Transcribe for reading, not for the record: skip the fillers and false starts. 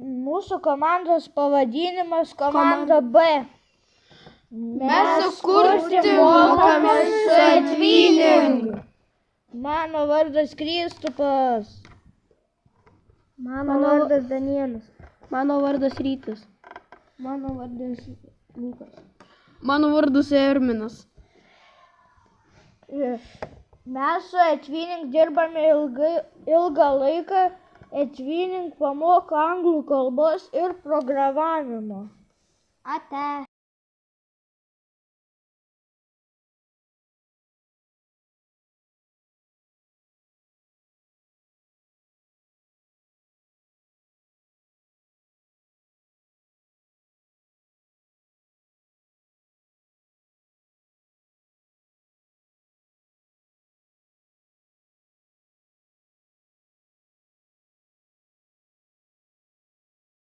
Mūsų komandos pavadinimas komanda B. Mes sukurti mokomės su Etvinink. Mano vardas Kristupas. Mano vardas Danielius. Mano vardas Rytis. Mano vardas Lukas. Mano vardas Erminas. Mes su Etvinink dirbame ilgą laiką. Etvinink pamoko anglų kalbos ir programavimo. Ate.